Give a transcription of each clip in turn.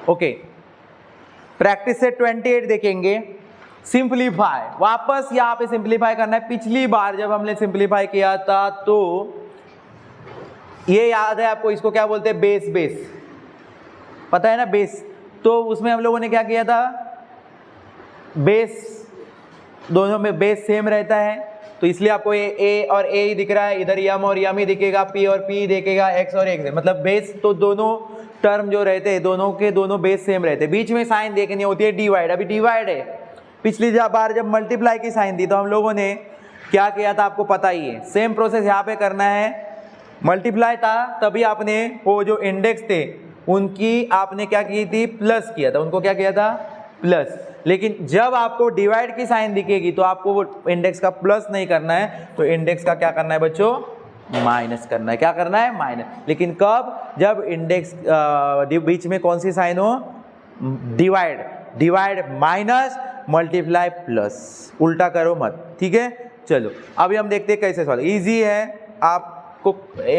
Okay, practice से 28 देखेंगे। Simplify, वापस यहाँ पे सिंप्लीफाई करना है। पिछली बार जब हमने सिंप्लीफाई किया था तो ये याद है आपको, इसको क्या बोलते हैं, बेस। बेस पता है ना, बेस। तो उसमें हम लोगों ने क्या किया था, बेस दोनों में बेस सेम रहता है, तो इसलिए आपको ये ए और ए ही दिख रहा है, इधर यम और यम ही दिखेगा, पी और पी दिखेगा, एक्स और एक्स, मतलब बेस। तो दोनों टर्म जो रहते हैं दोनों के दोनों बेस सेम रहते हैं। बीच में साइन देखनी होती है डिवाइड। अभी डिवाइड है, पिछली बार जब मल्टीप्लाई की साइन दी तो हम लोगों ने क्या किया था आपको पता ही है। सेम प्रोसेस यहाँ पे करना है। मल्टीप्लाई था तभी आपने वो जो इंडेक्स थे उनकी आपने क्या की थी, प्लस किया था, उनको क्या किया था, प्लस। लेकिन जब आपको डिवाइड की साइन दिखेगी तो आपको वो इंडेक्स का प्लस नहीं करना है, तो इंडेक्स का क्या करना है बच्चों, माइनस करना है। क्या करना है, माइनस। लेकिन कब, जब इंडेक्स बीच में कौन सी साइन हो, divide. Divide minus, multiply plus, उल्टा करो मत, ठीक है। चलो अभी हम देखते हैं कैसे सॉल्व। इजी है, आपको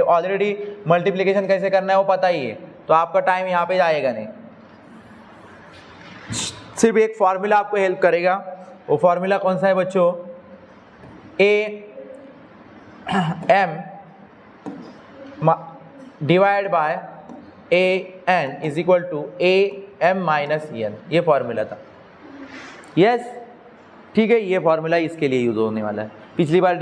ऑलरेडी मल्टीप्लिकेशन कैसे करना है वो पता ही है, तो आपका टाइम यहाँ पे जाएगा नहीं। सिर्फ एक फॉर्मूला आपको हेल्प करेगा। वो फॉर्मूला कौन सा है बच्चों, a m divide by a n is equal to a m minus n, ये फॉर्मूला था। यस ठीक है, ये फॉर्मूला इसके लिए यूज होने वाला है। पिछली बार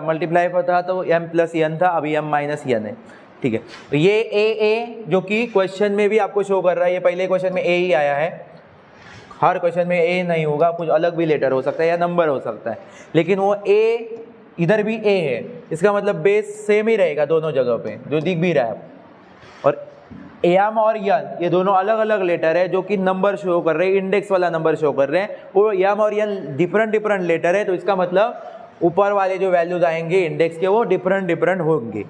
मल्टीप्लाई था तो m प्लस एन था, अभी m माइनस एन है, ठीक है। तो ये ए जो कि क्वेश्चन में भी आपको शो कर रहा है, ये पहले क्वेश्चन में ए ही आया है। हर क्वेश्चन में ए नहीं होगा, कुछ अलग भी लेटर हो सकता है या नंबर हो सकता है, लेकिन वो ए इधर भी ए है, इसका मतलब बेस सेम ही रहेगा दोनों जगह पे, जो दिख भी रहा है। और एम और यन ये दोनों अलग अलग लेटर है जो कि नंबर शो कर रहे हैं, इंडेक्स वाला नंबर शो कर रहे हैं। वो एम और यन डिफरेंट लेटर है, तो इसका मतलब ऊपर वाले जो वैल्यूज आएंगे इंडेक्स के वो डिफरेंट होंगे।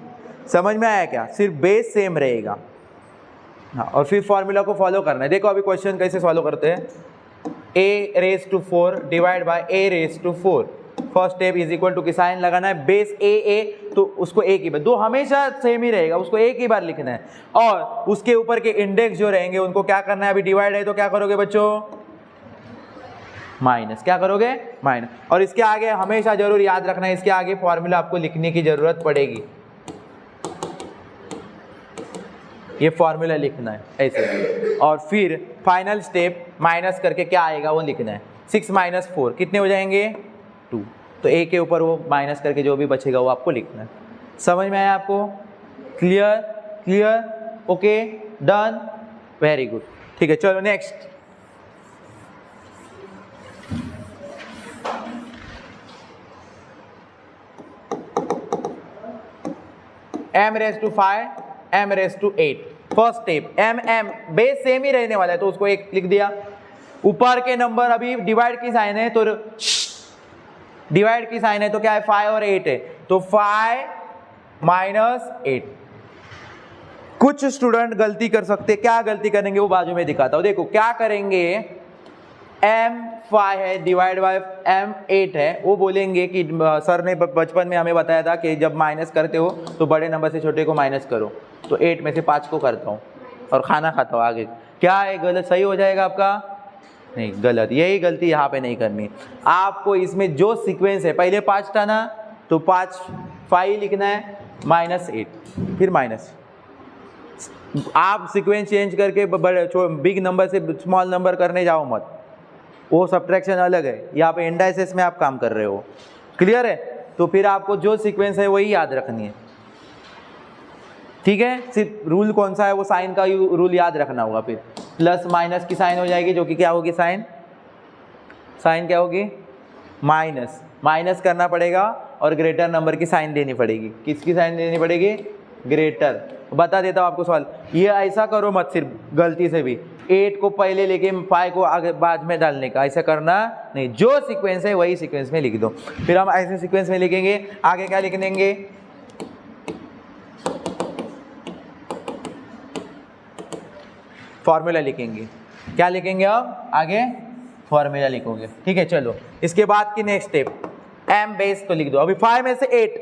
समझ में आया क्या, सिर्फ बेस सेम रहेगा। हाँ, और फिर फॉर्मूला को फॉलो करना है। देखो अभी क्वेश्चन कैसे सॉल्व करते हैं। a raise to 4 divide by a raise to 4, first step is equal to की साइन लगाना है, बेस a तो उसको एक ही बार, दो हमेशा सेम ही रहेगा, उसको एक ही बार लिखना है। और उसके ऊपर के इंडेक्स जो रहेंगे उनको क्या करना है, अभी डिवाइड है तो क्या करोगे बच्चों, माइनस। क्या करोगे, माइनस। और इसके आगे हमेशा जरूर याद रखना है, इसके आगे फॉर्मूला आपको लिखने की जरूरत पड़ेगी, ये फॉर्मूला लिखना है ऐसे। और फिर फाइनल स्टेप माइनस करके क्या आएगा वो लिखना है। 6 माइनस 4 कितने हो जाएंगे, 2। तो ए के ऊपर वो माइनस करके जो भी बचेगा वो आपको लिखना है। समझ में आया आपको, clear, okay, done, very good, ठीक है। चलो next, m raise to 5 m raise to 8, first step. m base same ही रहने वाला है तो उसको एक लिख दिया। ऊपर के नंबर अभी डिवाइड की साइन है, तो डिवाइड की साइन है तो क्या है, 5 और 8 है, तो 5 माइनस 8। कुछ स्टूडेंट गलती कर सकते, क्या गलती करेंगे वो बाजू में दिखाता हूं। देखो क्या करेंगे, m 5 है डिवाइड बाय m 8 है, वो बोलेंगे कि सर ने बचपन में हमें बताया था कि जब माइनस करते हो तो बड़े नंबर से छोटे को माइनस करो, तो 8 में से 5 को करता हूँ और खाना खाता हूँ। आगे क्या है, गलत सही हो जाएगा आपका, नहीं गलत। यही गलती यहाँ पे नहीं करनी आपको। इसमें जो सीक्वेंस है, पहले 5 था ना, तो 5 लिखना है, माइनस 8 फिर माइनस। आप सीक्वेंस चेंज करके बड़े बिग नंबर से स्मॉल नंबर करने जाओ मत, वो सब्ट्रैक्शन अलग है। यहाँ पे इंडाइसेस में आप काम कर रहे हो, क्लियर है। तो फिर आपको जो सीक्वेंस है वही याद रखनी है, ठीक है। सिर्फ रूल कौन सा है, वो साइन का रूल याद रखना होगा। फिर प्लस माइनस की साइन हो जाएगी, जो कि क्या होगी, साइन क्या होगी, माइनस करना पड़ेगा और ग्रेटर नंबर की साइन देनी पड़ेगी। किसकी साइन देनी पड़ेगी, ग्रेटर। बता देता हूँ आपको सवाल, ये ऐसा करो मत सिर्फ गलती से भी 8 को पहले लेके 5 को आगे बाद में डालने का, ऐसा करना नहीं। जो सीक्वेंस है वही सीक्वेंस में लिख दो। फिर हम ऐसे सीक्वेंस में लिखेंगे, आगे क्या लिख देंगे, फॉर्मूला लिखेंगे। क्या लिखेंगे, अब आगे फॉर्मूला लिखोगे, ठीक है। चलो इसके बाद की नेक्स्ट स्टेप, m बेस तो लिख दो। अभी 5 में से 8,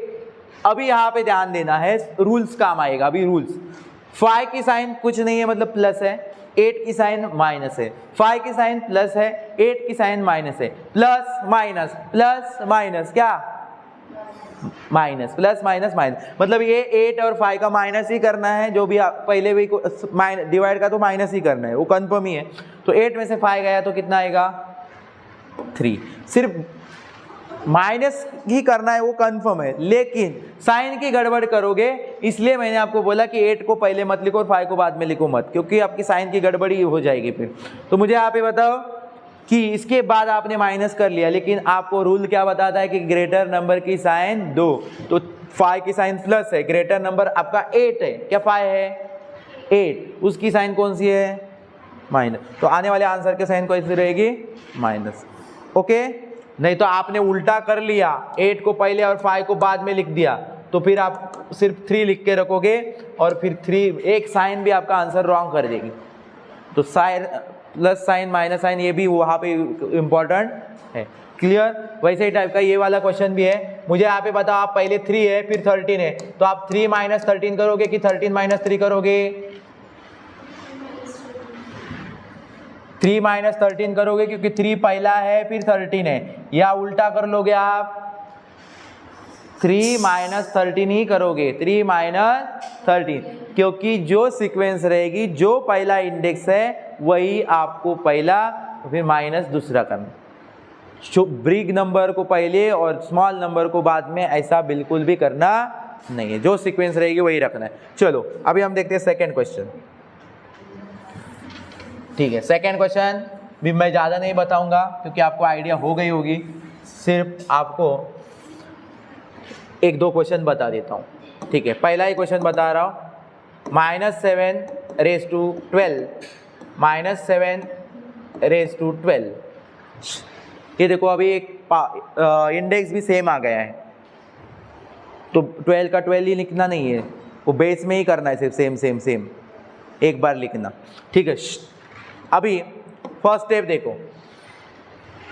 अभी यहाँ पे ध्यान देना है, रूल्स काम आएगा। अभी रूल्स, 5 की साइन कुछ नहीं है, मतलब प्लस है, 8 की साइन माइनस है, 5 की साइन प्लस है, 8 की साइन माइनस है, प्लस माइनस क्या माइनस, प्लस माइनस माइनस, मतलब ये 8 और 5 का माइनस ही करना है, जो भी आप पहले भी डिवाइड का तो माइनस ही करना है, वो कंफर्म ही है। तो 8 में से 5 गया तो कितना आएगा 3, सिर्फ माइनस ही करना है, वो कंफर्म है, लेकिन साइन की गड़बड़ करोगे, इसलिए मैंने आपको बोला कि 8 को पहले मत लिखो और 5 को बाद में लिखो मत, क्योंकि आपकी साइन की गड़बड़ी हो जाएगी फिर। तो मुझे आप ये बताओ कि इसके बाद आपने माइनस कर लिया, लेकिन आपको रूल क्या बताता है कि ग्रेटर नंबर की साइन 2, तो 5 की साइन प्लस है, ग्रेटर नंबर आपका 8 है, क्या 5 है 8, उसकी साइन कौन सी है माइनस, तो आने वाले आंसर के साइन कैसी रहेगी माइनस। ओके, नहीं तो आपने उल्टा कर लिया, 8 को पहले और 5 को बाद में लिख दिया, तो फिर आप सिर्फ 3 लिख के रखोगे और फिर 3 एक साइन भी आपका आंसर रॉन्ग कर देगी। तो sign plus sign minus sign ये भी वहाँ पे इम्पोर्टेंट है। क्लियर? वैसे ही टाइप का ये वाला क्वेश्चन भी है। मुझे यहाँ पे बताओ, आप पहले 3 है फिर 13 है, तो आप 3 माइनस 13 करोगे कि 13 माइनस 3 करोगे? 3 माइनस 13 करोगे, क्योंकि 3 पहला है फिर 13 है, या उल्टा कर लोगे आप 3 माइनस 13 ही करोगे, 3 माइनस 13, क्योंकि जो सीक्वेंस रहेगी, जो पहला इंडेक्स है वही आपको पहला फिर माइनस दूसरा करना। बिग नंबर को पहले और स्मॉल नंबर को बाद में ऐसा बिल्कुल भी करना नहीं है, जो सीक्वेंस रहेगी वही रखना है। चलो अभी हम देखते हैं सेकेंड क्वेश्चन। ठीक है, सेकेंड क्वेश्चन भी मैं ज़्यादा नहीं बताऊंगा क्योंकि आपको आइडिया हो गई होगी, सिर्फ आपको 1-2 क्वेश्चन बता देता हूँ। ठीक है, पहला ही क्वेश्चन बता रहा हूँ, -7⁻12 -7⁻12। ये देखो अभी एक इंडेक्स भी सेम आ गया है, तो 12 का 12 ही लिखना नहीं है, वो बेस में ही करना है, सिर्फ सेम सेम सेम एक बार लिखना। ठीक है, अभी फर्स्ट स्टेप देखो,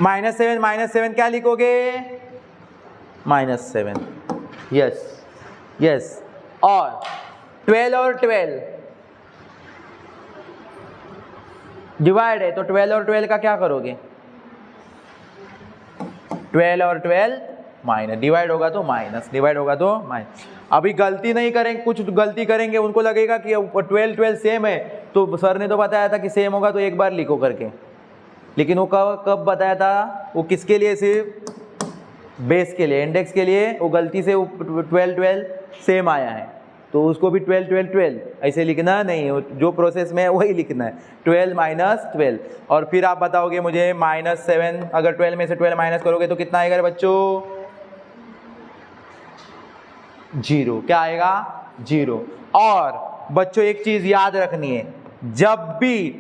-7 क्या लिखोगे -7, यस यस, और 12 और 12 डिवाइड है, तो 12 और 12 का क्या करोगे, 12 और 12 माइनस, डिवाइड होगा तो माइनस, डिवाइड होगा तो माइनस। अभी गलती नहीं करेंगे, कुछ गलती करेंगे उनको लगेगा कि 12 सेम है, तो सर ने तो बताया था कि सेम होगा तो एक बार लिखो करके, लेकिन वो कब बताया था, वो किसके लिए, सिर्फ बेस के लिए, इंडेक्स के लिए, वो गलती से 12 सेम आया है, तो उसको भी 12 ऐसे लिखना नहीं, जो प्रोसेस में है वही लिखना है, 12 माइनस 12। और फिर आप बताओगे मुझे -7, अगर 12 में से 12 माइनस करोगे तो कितना आएगा बच्चों, 0, क्या आएगा 0। और बच्चों एक चीज याद रखनी है, जब भी,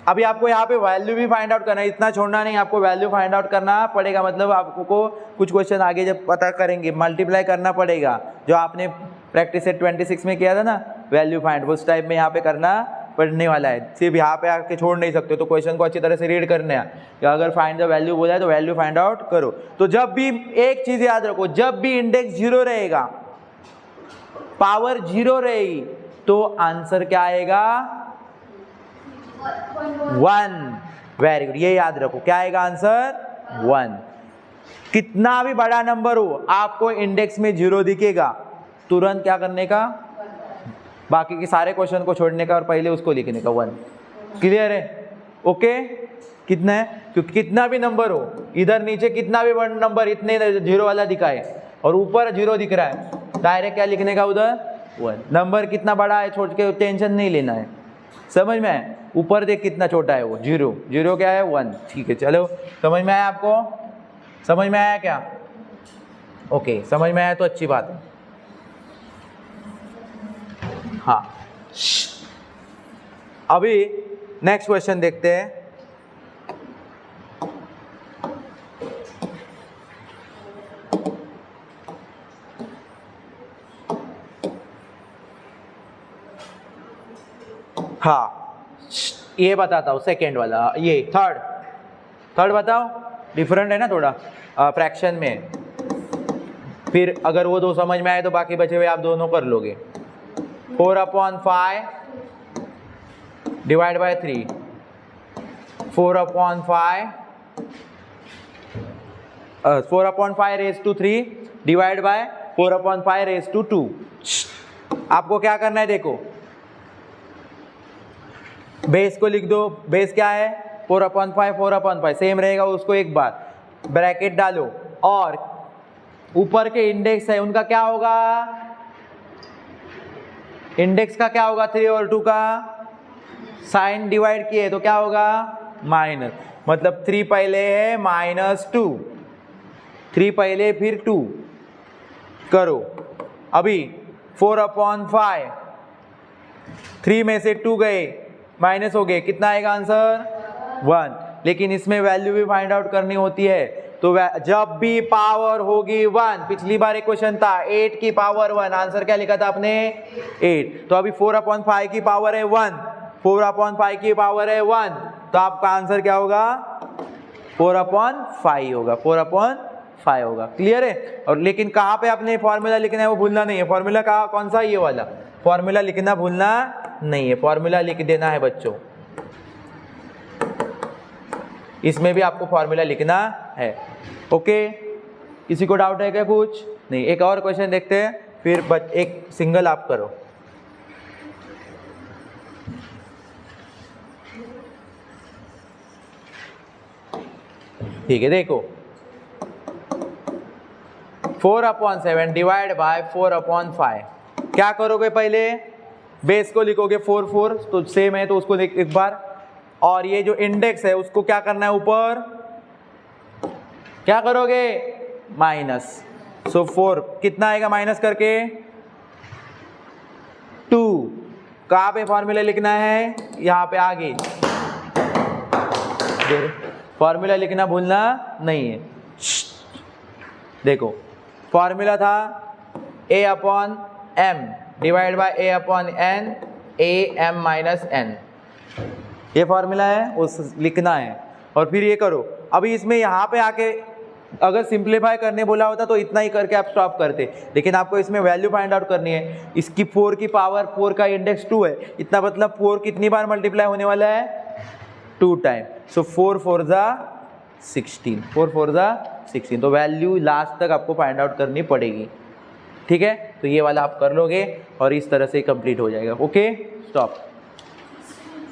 अभी आपको यहाँ पे वैल्यू भी फाइंड आउट करना है, इतना छोड़ना नहीं, आपको वैल्यू फाइंड आउट करना पड़ेगा, मतलब आपको कुछ क्वेश्चन आगे जब पता करेंगे मल्टीप्लाई करना पड़ेगा, जो आपने प्रैक्टिस सेट 26 में किया था ना वैल्यू फाइंड, उस टाइप में यहाँ पे करना पड़ने वाला है। सिर्फ यहाँ पे आके छोड़ नहीं सकते, तो क्वेश्चन को अच्छी तरह से रीड करना है, या अगर फाइंड द वैल्यू बोला है तो वैल्यू फाइंड आउट करो। तो जब भी एक चीज याद रखो, जब भी इंडेक्स 0 रहेगा, पावर 0 रहेगी, तो आंसर क्या आएगा 1। वेरी गुड, ये याद रखो, क्या आएगा आंसर 1। कितना भी बड़ा नंबर हो, आपको इंडेक्स में 0 दिखेगा, तुरंत क्या करने का, बाकी के सारे क्वेश्चन को छोड़ने का और पहले उसको लिखने का 1। क्लियर है? ओके, कितना है, क्योंकि कितना भी नंबर हो, इधर नीचे कितना भी बड़ा नंबर इतने 0 वाला दिखाए और ऊपर 0 दिख रहा है, डायरेक्ट क्या लिखने का उधर 1। नंबर कितना बड़ा है छोड़ के टेंशन नहीं लेना है, समझ में आए? ऊपर देख कितना छोटा है वो, 0 क्या है 1। ठीक है, चलो समझ में आया आपको, समझ में आया क्या? ओके, समझ में आया तो अच्छी बात है। हाँ, अभी नेक्स्ट क्वेश्चन देखते हैं। हाँ, ये बताता हूँ, सेकेंड वाला, ये थर्ड बताओ, डिफरेंट है ना थोड़ा फ्रैक्शन में। फिर अगर वो 2 समझ में आए तो बाकी बचे हुए आप दोनों कर लोगे। 4/5 divide by 3, 4/5 4/5 raise to 3 divide by 4/5 raise to 2। आपको क्या करना है, देखो बेस को लिख दो। बेस क्या है, 4/5 4/5 सेम रहेगा, उसको एक बार ब्रैकेट डालो और ऊपर के इंडेक्स है उनका क्या होगा, इंडेक्स का क्या होगा 3 और 2 का, साइन डिवाइड किए तो क्या होगा माइनस, मतलब 3 पहले है -2, 3 पहले फिर 2 करो। अभी 4/5 3 में से 2 गए माइनस हो गए, कितना आएगा आंसर 1। लेकिन इसमें वैल्यू भी फाइंड आउट करनी होती है, तो जब भी पावर होगी 1, पिछली बार एक क्वेश्चन था 8 की पावर 1, आंसर क्या लिखा था आपने 8। तो अभी 4/5 की पावर है 1, 4/5 की पावर है 1, तो आपका आंसर क्या होगा 4/5 होगा, 4/5 होगा। क्लियर है। और लेकिन कहाँ पे आपने फॉर्मूला लिखना है वो भूलना नहीं है। फॉर्मूला का कौन सा, ये वाला फॉर्मूला लिखना भूलना नहीं है, फॉर्मूला लिख देना है बच्चों, इसमें भी आपको फॉर्मूला लिखना है। ओके, किसी को डाउट है क्या कुछ नहीं। एक और क्वेश्चन देखते हैं, फिर एक सिंगल आप करो। ठीक है, देखो 4/7 डिवाइड बाय 4/5, क्या करोगे, पहले बेस को लिखोगे 4 4, तो सेम है तो उसको एक बार, और ये जो इंडेक्स है उसको क्या करना है ऊपर, क्या करोगे माइनस। सो 4 कितना आएगा माइनस करके 2, कहाँ पे फॉर्मूला लिखना है, यहाँ पे आगे फॉर्मूला लिखना भूलना नहीं है। देखो फॉर्मूला था A/m divide by A/n, AM-n, ये फॉर्मूला है, उस लिखना है। और फिर ये करो। अभी इसमें यहाँ पे आके अगर सिंप्लीफाई करने बोला होता तो इतना ही करके आप स्टॉप करते, लेकिन आपको इसमें वैल्यू फाइंड आउट करनी है। इसकी 4 की पावर 4 का इंडेक्स 2 है, इतना मतलब 4 कितनी बार मल्टीप्लाई होने वाला है 2 टाइम। सो 4 4 जा 16, 4 4 जा 16, तो वैल्यू लास्ट तक आपको फाइंड आउट करनी पड़ेगी। ठीक है, तो ये वाला आप कर लोगे और इस तरह से कंप्लीट हो जाएगा। Okay, stop.